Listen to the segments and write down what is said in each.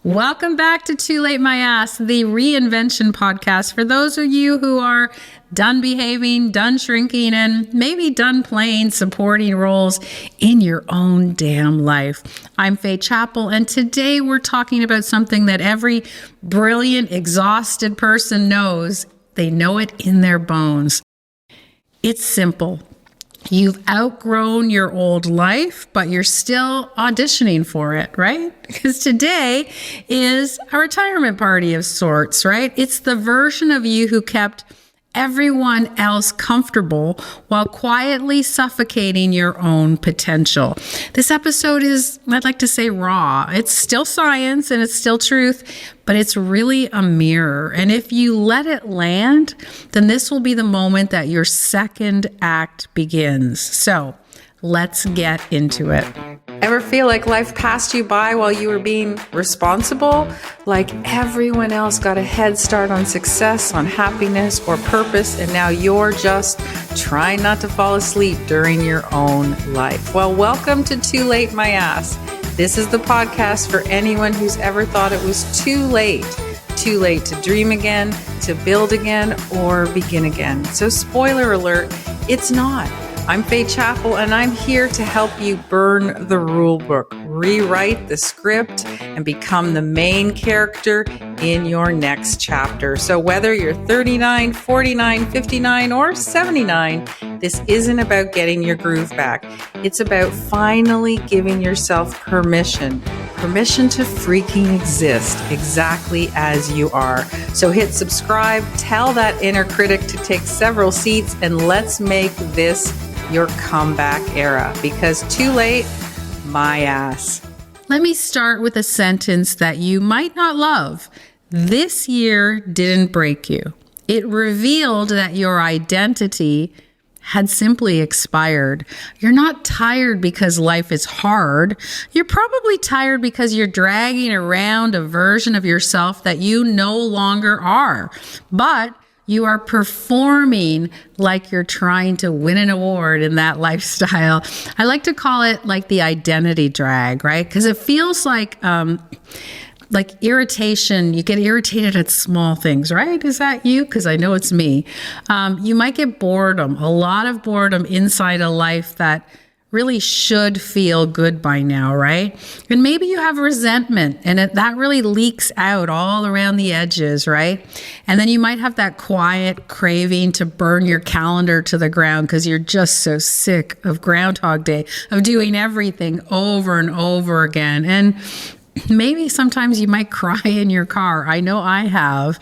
Welcome back to Too Late My Ass, the reinvention podcast for those of you who are done behaving, done shrinking, and maybe done playing supporting roles in your own damn life. I'm Fay Chapple, and today we're talking about something that every brilliant, exhausted person knows. They know it in their bones. It's simple. You've outgrown your old life, but you're still auditioning for it, right? Because today is a retirement party of sorts, right? It's the version of you who kept everyone else comfortable while quietly suffocating your own potential. This episode is, I'd like to say, raw. It's still science and it's still truth, but it's really a mirror. And if you let it land, then this will be the moment that your second act begins. So let's get into it. Ever feel like life passed you by while you were being responsible? Like everyone else got a head start on success, on happiness or purpose, and now you're just trying not to fall asleep during your own life. Well, welcome to Too Late My Ass. This is the podcast for anyone who's ever thought it was too late. Too late to dream again, to build again, or begin again. So spoiler alert, it's not. I'm Fay Chapple, and I'm here to help you burn the rule book, rewrite the script, and become the main character in your next chapter. So whether you're 39, 49, 59, or 79, this isn't about getting your groove back. It's about finally giving yourself permission to freaking exist exactly as you are. So hit subscribe, tell that inner critic to take several seats, and let's make this your comeback era, because too late, my ass. Let me start with a sentence that you might not love. This year didn't break you. It revealed that your identity had simply expired. You're not tired because life is hard. You're probably tired because you're dragging around a version of yourself that you no longer are. But you are performing like you're trying to win an award in that lifestyle. I like to call it like the identity drag, right? Because it feels like irritation. You get irritated at small things, right? Is that you? Because I know it's me. You might get boredom, a lot of boredom inside a life that really should feel good by now, right? And maybe you have resentment and that really leaks out all around the edges, right? And then you might have that quiet craving to burn your calendar to the ground because you're just so sick of Groundhog Day, of doing everything over and over again. And maybe sometimes you might cry in your car. I know I have,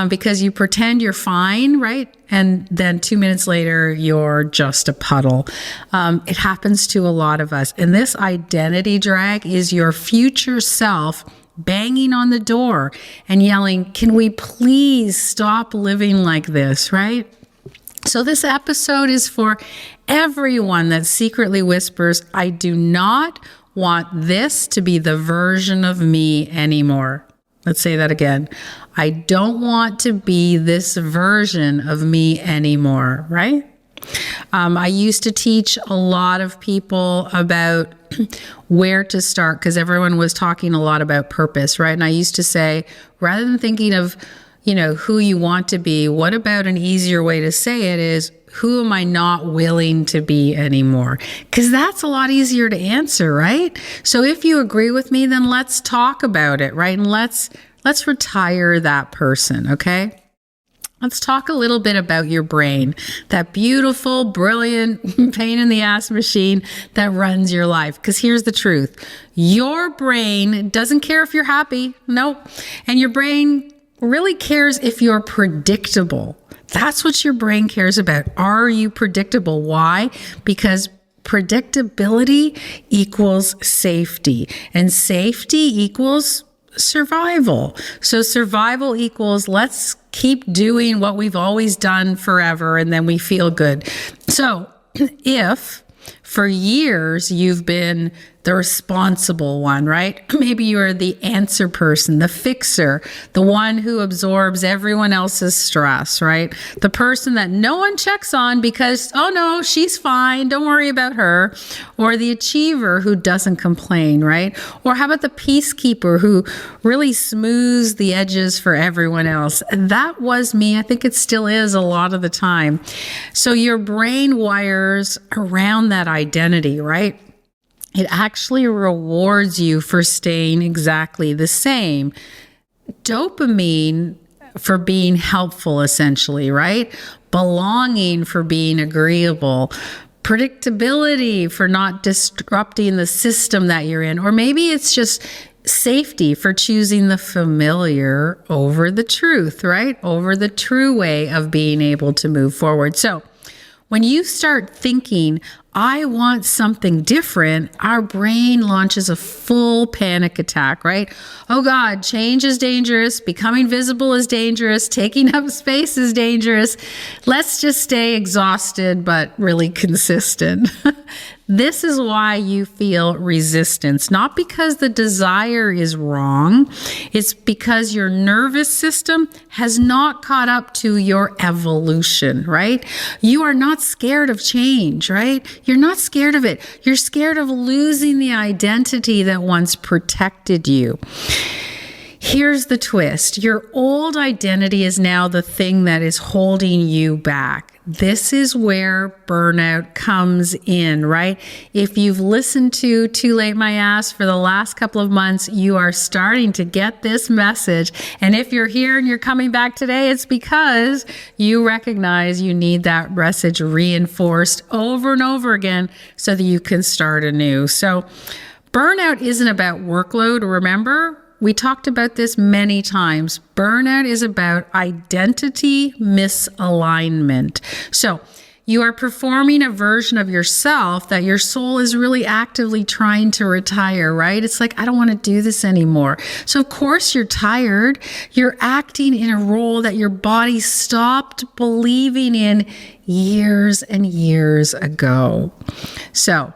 because you pretend you're fine, right? And then 2 minutes later, you're just a puddle. It happens to a lot of us. And this identity drag is your future self banging on the door and yelling, "Can we please stop living like this?" Right? So this episode is for everyone that secretly whispers, "I do not want this to be the version of me anymore." Let's say that again. I don't want to be this version of me anymore, right? I used to teach a lot of people about where to start because everyone was talking a lot about purpose, right? And I used to say, rather than thinking of, who you want to be, what about an easier way to say it is, who am I not willing to be anymore? Because that's a lot easier to answer, right? So if you agree with me, then let's talk about it, right? And let's retire that person, okay? Let's talk a little bit about your brain, that beautiful, brilliant, pain in the ass machine that runs your life. Because here's the truth. Your brain doesn't care if you're happy. Nope. And your brain really cares if you're predictable. That's what your brain cares about. Are you predictable? Why? Because predictability equals safety, and safety equals survival. So survival equals let's keep doing what we've always done forever, and then we feel good. So if for years you've been the responsible one, right? Maybe you're the answer person, the fixer, the one who absorbs everyone else's stress, right? The person that no one checks on because, oh no, she's fine, don't worry about her. Or the achiever who doesn't complain, right? Or how about the peacekeeper who really smooths the edges for everyone else? That was me. I think it still is a lot of the time. So your brain wires around that identity, right? It actually rewards you for staying exactly the same. Dopamine for being helpful, essentially, right? Belonging for being agreeable. Predictability for not disrupting the system that you're in. Or maybe it's just safety for choosing the familiar over the truth, right? Over the true way of being able to move forward. So when you start thinking, I want something different, our brain launches a full panic attack, right? Oh God, change is dangerous. Becoming visible is dangerous. Taking up space is dangerous. Let's just stay exhausted, but really consistent. This is why you feel resistance, not because the desire is wrong. It's because your nervous system has not caught up to your evolution, right? You are not scared of change, right? You're not scared of it. You're scared of losing the identity that once protected you. Here's the twist. Your old identity is now the thing that is holding you back. This is where burnout comes in, right? If you've listened to Too Late My Ass for the last couple of months, you are starting to get this message. And if you're here and you're coming back today, it's because you recognize you need that message reinforced over and over again so that you can start anew. So burnout isn't about workload, remember? We talked about this many times. Burnout is about identity misalignment. So you are performing a version of yourself that your soul is really actively trying to retire, right? It's like, I don't want to do this anymore. So of course you're tired. You're acting in a role that your body stopped believing in years and years ago. So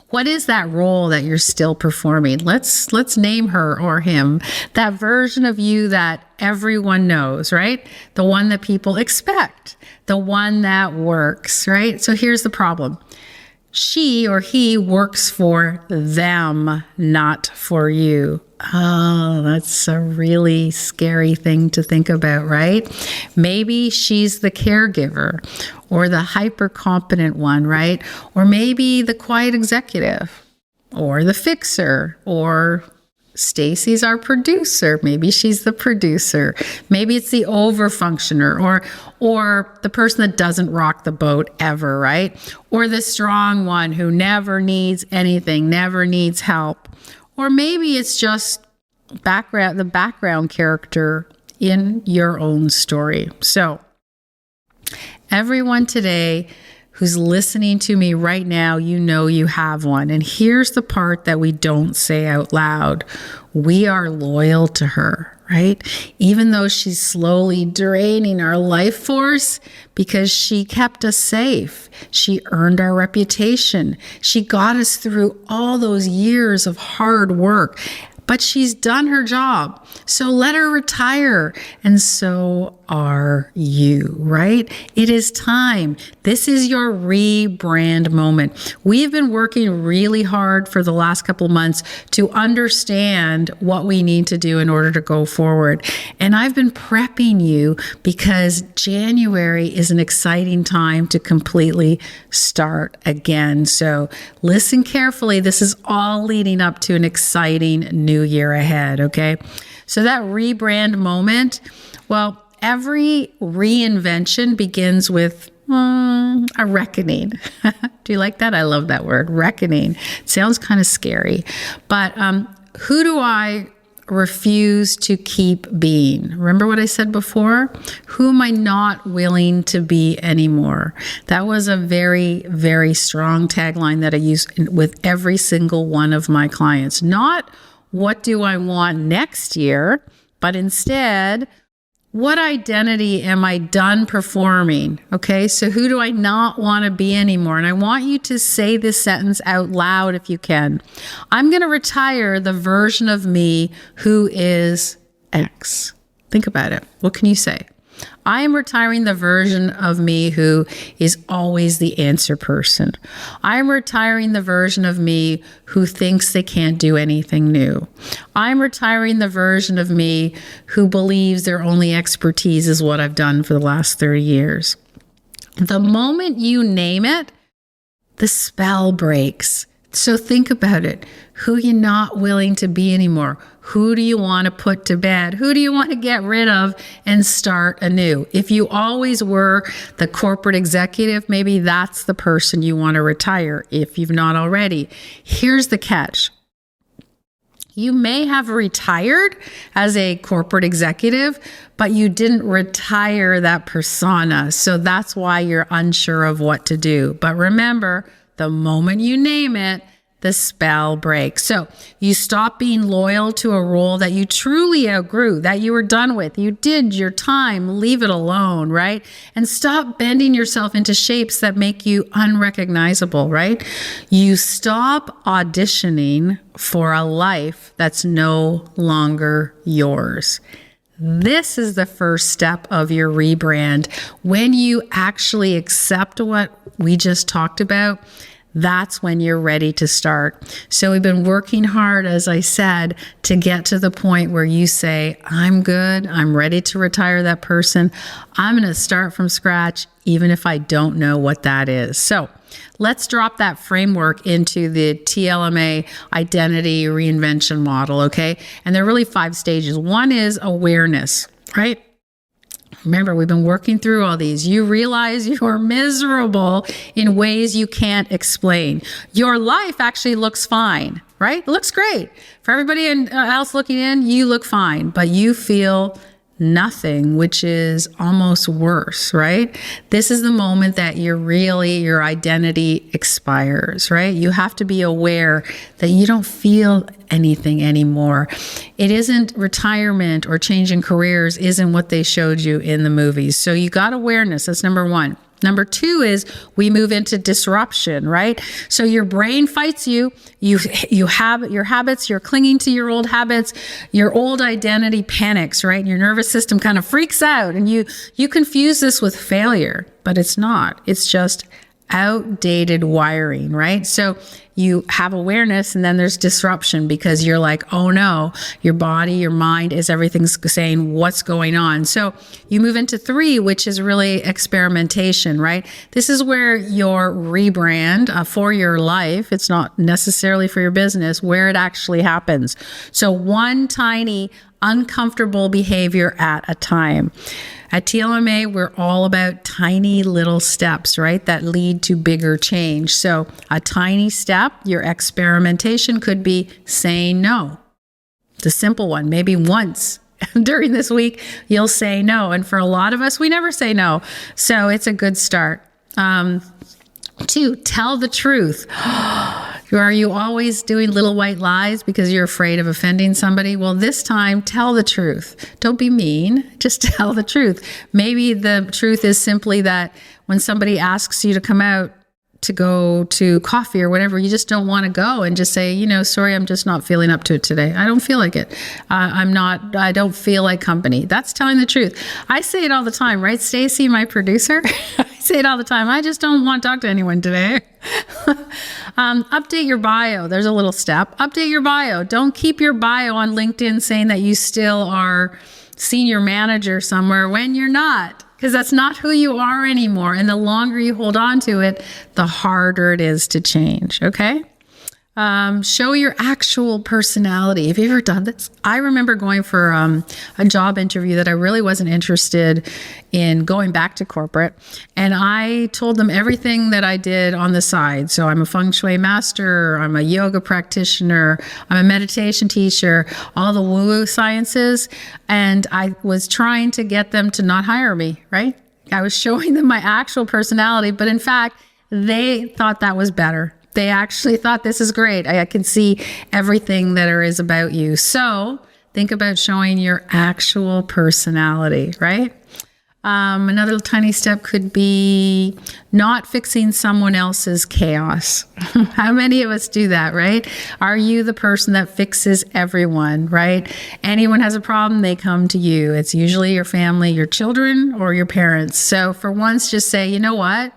what is that role that you're still performing? Let's name her or him. That version of you that everyone knows, right? The one that people expect, the one that works, right? So here's the problem. She or he works for them, not for you. Oh, that's a really scary thing to think about, right? Maybe she's the caregiver or the hyper competent one, right? Or maybe the quiet executive or the fixer, or Stacy's our producer. Maybe she's the producer. Maybe it's the overfunctioner or the person that doesn't rock the boat ever, right? Or the strong one who never needs anything, never needs help. Or maybe it's just the background character in your own story. So everyone today who's listening to me right now, you know you have one. And here's the part that we don't say out loud. We are loyal to her, right? Even though she's slowly draining our life force because she kept us safe. She earned our reputation. She got us through all those years of hard work. But she's done her job. So let her retire. And so are you, right? It is time. This is your rebrand moment. We've been working really hard for the last couple of months to understand what we need to do in order to go forward. And I've been prepping you because January is an exciting time to completely start again. So listen carefully. This is all leading up to an exciting new year ahead, okay? So that rebrand moment, well, every reinvention begins with a reckoning. Do you like that? I love that word, reckoning. It sounds kind of scary. But who do I refuse to keep being? Remember what I said before? Who am I not willing to be anymore? That was a very, very strong tagline that I use with every single one of my clients. Not what do I want next year, but instead, What identity am I done performing? Okay, so who do I not want to be anymore? And I want you to say this sentence out loud if you can. I'm going to retire the version of me who is X. Think about it. What can you say? I am retiring the version of me who is always the answer person. I am retiring the version of me who thinks they can't do anything new. I'm retiring the version of me who believes their only expertise is what I've done for the last 30 years. The moment you name it, the spell breaks. So think about it. Who you're not willing to be anymore. Who do you want to put to bed? Who do you want to get rid of and start anew? If you always were the corporate executive, maybe that's the person you want to retire if you've not already. Here's the catch. You may have retired as a corporate executive, but you didn't retire that persona. So that's why you're unsure of what to do. But remember, the moment you name it, the spell breaks. So you stop being loyal to a role that you truly outgrew, that you were done with. You did your time, leave it alone, right? And stop bending yourself into shapes that make you unrecognizable, right? You stop auditioning for a life that's no longer yours. This is the first step of your rebrand. When you actually accept what we just talked about, that's when you're ready to start. So we've been working hard, as I said, to get to the point where you say, I'm good. I'm ready to retire that person. I'm going to start from scratch, even if I don't know what that is. So let's drop that framework into the TLMA identity reinvention model, okay? And there are really 5 stages. One is awareness, right? Remember, we've been working through all these. You realize you're miserable in ways you can't explain. Your life actually looks fine, right? It looks great. For everybody else looking in, you look fine, but you feel nothing, which is almost worse, right? This is the moment that your identity expires, right? You have to be aware that you don't feel anything anymore. It isn't retirement or changing careers isn't what they showed you in the movies. So you got awareness. That's number 1. Number 2 is we move into disruption, right? So your brain fights you. You have your habits. You're clinging to your old habits. Your old identity panics, right? Your nervous system kind of freaks out, and you confuse this with failure, but it's not. It's just outdated wiring, right? So you have awareness, and then there's disruption because you're like, oh no, your body, your mind everything's saying what's going on. So you move into 3, which is really experimentation, right? This is where your rebrand for your life, it's not necessarily for your business, where it actually happens. So one tiny uncomfortable behavior at a time. At TLMA, we're all about tiny little steps, right, that lead to bigger change. So a tiny step, your experimentation could be saying no. It's a simple one. Maybe once during this week, you'll say no. And for a lot of us, we never say no. So it's a good start. 2, tell the truth. Are you always doing little white lies because you're afraid of offending somebody? Well, this time, tell the truth. Don't be mean. Just tell the truth. Maybe the truth is simply that when somebody asks you to come out to go to coffee or whatever, you just don't want to go, and just say, sorry, I'm just not feeling up to it today. I don't feel like it. I don't feel like company. That's telling the truth. I say it all the time, right? Stacy, my producer, I say it all the time. I just don't want to talk to anyone today. Update your bio. There's a little step. Update your bio. Don't keep your bio on LinkedIn saying that you still are senior manager somewhere when you're not. Because that's not who you are anymore. And the longer you hold on to it, the harder it is to change. Okay? Show your actual personality. Have you ever done this? I remember going for a job interview that I really wasn't interested in going back to corporate. And I told them everything that I did on the side. So I'm a feng shui master. I'm a yoga practitioner. I'm a meditation teacher, all the woo-woo sciences. And I was trying to get them to not hire me, right? I was showing them my actual personality. But in fact, they thought that was better. They actually thought, this is great. I can see everything that there is about you. So think about showing your actual personality, right? Another tiny step could be not fixing someone else's chaos. How many of us do that, right? Are you the person that fixes everyone, right? Anyone has a problem, they come to you. It's usually your family, your children, or your parents. So for once, just say, you know what?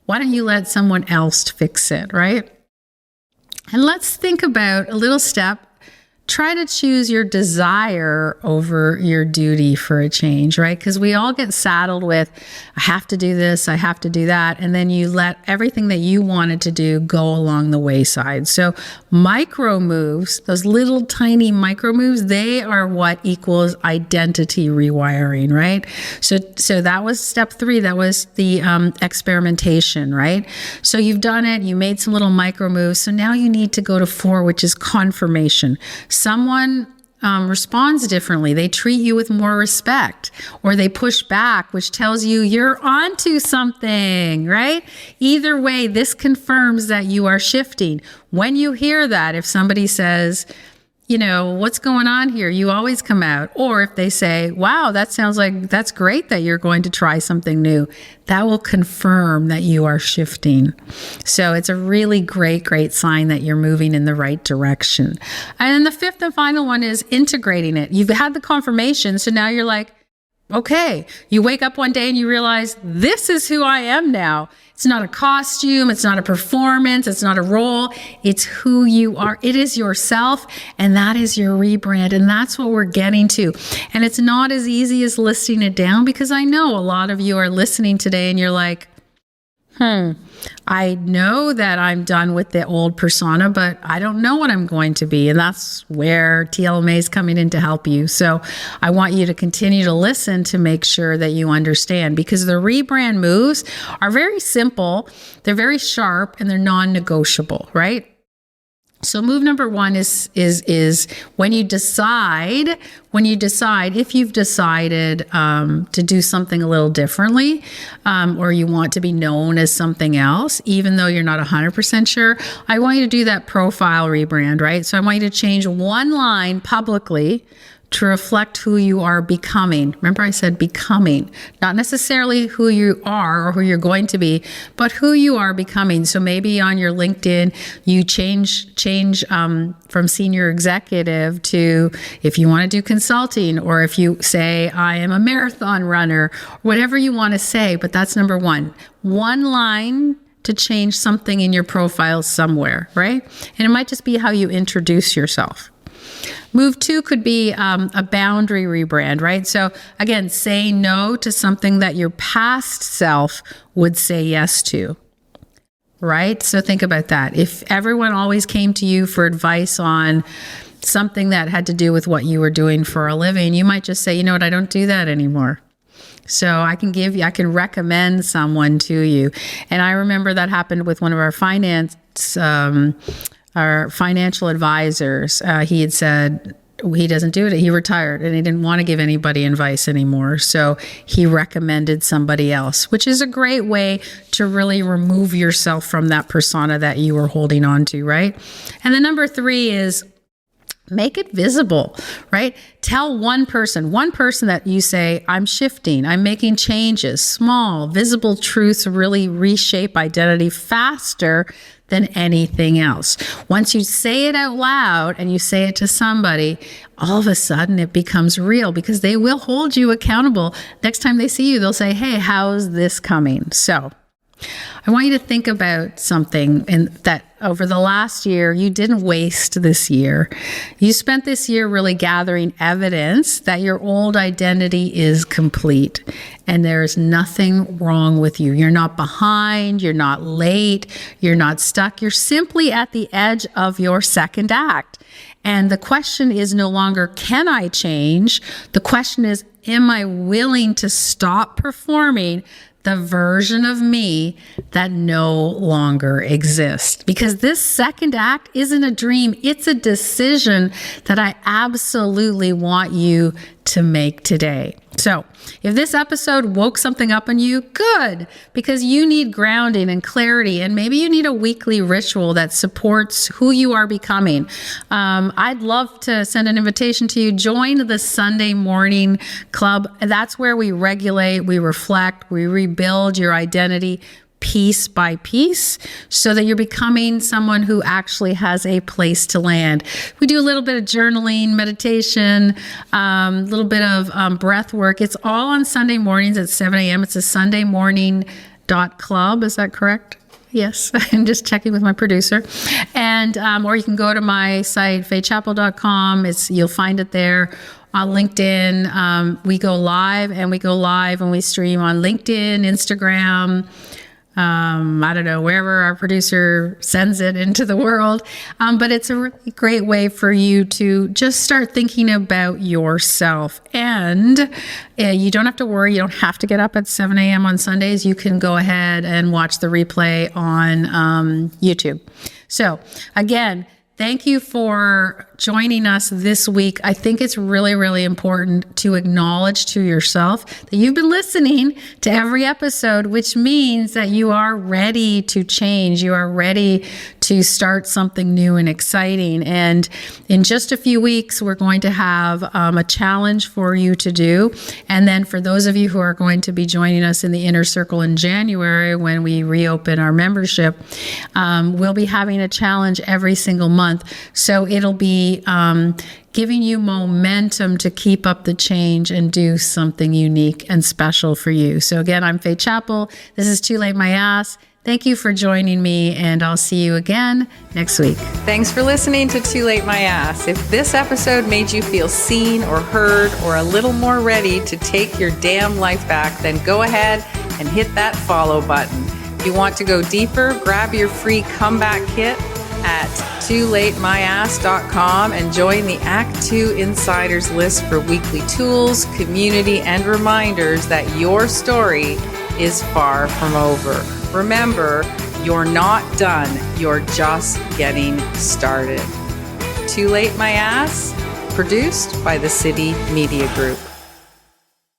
Why don't you let someone else fix it, right? And let's think about a little step. Try to choose your desire over your duty for a change, right? Because we all get saddled with, I have to do this, I have to do that. And then you let everything that you wanted to do go along the wayside. So micro moves, those little tiny micro moves, they are what equals identity rewiring, right? So that was step 3. That was the experimentation, right? So you've done it, you made some little micro moves. So now you need to go to 4, which is confirmation. Someone responds differently. They treat you with more respect, or they push back, which tells you you're onto something, right? Either way, this confirms that you are shifting. When you hear that, if somebody says, you know, what's going on here? You always come out. Or if they say, wow, that sounds like that's great that you're going to try something new, that will confirm that you are shifting. So it's a really great sign that you're moving in the right direction. And then the 5th and final one is integrating it. You've had the confirmation. So now you're like, okay, you wake up one day and you realize this is who I am now. It's not a costume. It's not a performance. It's not a role. It's who you are. It is yourself. And that is your rebrand. And that's what we're getting to. And it's not as easy as listing it down, because I know a lot of you are listening today and you're like, I know that I'm done with the old persona, but I don't know what I'm going to be. And that's where TLMA is coming in to help you. So I want you to continue to listen to make sure that you understand, because the rebrand moves are very simple. They're very sharp and they're non-negotiable, right? So move number 1 is when you decide, if you've decided to do something a little differently, or you want to be known as something else, even though you're not 100% sure, I want you to do that profile rebrand, right? So I want you to change one line publicly to reflect who you are becoming. Remember, I said becoming, not necessarily who you are or who you're going to be, but who you are becoming. So maybe on your LinkedIn, you change from senior executive to, if you want to do consulting, or if you say, I am a marathon runner, whatever you want to say. But that's number 1. One line to change something in your profile somewhere, right? And it might just be how you introduce yourself. Move 2 could be a boundary rebrand, right? So again, say no to something that your past self would say yes to, right? So think about that. If everyone always came to you for advice on something that had to do with what you were doing for a living, you might just say, you know what, I don't do that anymore. So I can recommend someone to you. And I remember that happened with one of our financial advisors. He had said he doesn't do it. He retired and he didn't want to give anybody advice anymore. So he recommended somebody else, which is a great way to really remove yourself from that persona that you were holding on to, right? And then number 3 is make it visible, right? Tell one person that you say, I'm shifting, I'm making changes. Small, visible truths really reshape identity faster than anything else. Once you say it out loud and you say it to somebody, all of a sudden it becomes real, because they will hold you accountable. Next time they see you, they'll say, hey, how's this coming? So I want you to think about something that over the last year, you didn't waste this year. You spent this year really gathering evidence that your old identity is complete and there's nothing wrong with you. You're not behind, you're not late, you're not stuck. You're simply at the edge of your second act. And the question is no longer, can I change? The question is, am I willing to stop performing the version of me that no longer exists? Because this second act isn't a dream. It's a decision that I absolutely want you to make today. So if this episode woke something up in you, good, because you need grounding and clarity, and maybe you need a weekly ritual that supports who you are becoming. I'd love to send an invitation to you. Join the Sunday morning club. That's where we regulate, we reflect, we rebuild your identity piece by piece so that you're becoming someone who actually has a place to land. We do a little bit of journaling, meditation, a little bit of breath work. It's all on Sunday mornings at 7 a.m. It's a sundaymorning.club. Is that correct? Yes, I'm just checking with my producer. And or you can go to my site, faychapple.com. You'll find it there. On LinkedIn, we go live and we stream on LinkedIn, Instagram, I don't know, wherever our producer sends it into the world. But it's a really great way for you to just start thinking about yourself. And you don't have to worry. You don't have to get up at 7 a.m. on Sundays. You can go ahead and watch the replay on YouTube. So again, thank you for joining us this week. I think it's really, really important to acknowledge to yourself that you've been listening to every episode, which means that you are ready to change. You are ready to start something new and exciting. And in just a few weeks, we're going to have a challenge for you to do. And then for those of you who are going to be joining us in the Inner Circle in January, when we reopen our membership, we'll be having a challenge every single month. So it'll be giving you momentum to keep up the change and do something unique and special for you. So again, I'm Fay Chapple. This is Too Late My Ass. Thank you for joining me, and I'll see you again next week. Thanks for listening to Too Late My Ass. If this episode made you feel seen or heard or a little more ready to take your damn life back, then go ahead and hit that follow button. If you want to go deeper, grab your free comeback kit at toolatemyass.com and join the Act 2 Insiders list for weekly tools, community, and reminders that your story is far from over. Remember, you're not done. You're just getting started. Too Late My Ass, produced by the City Media Group.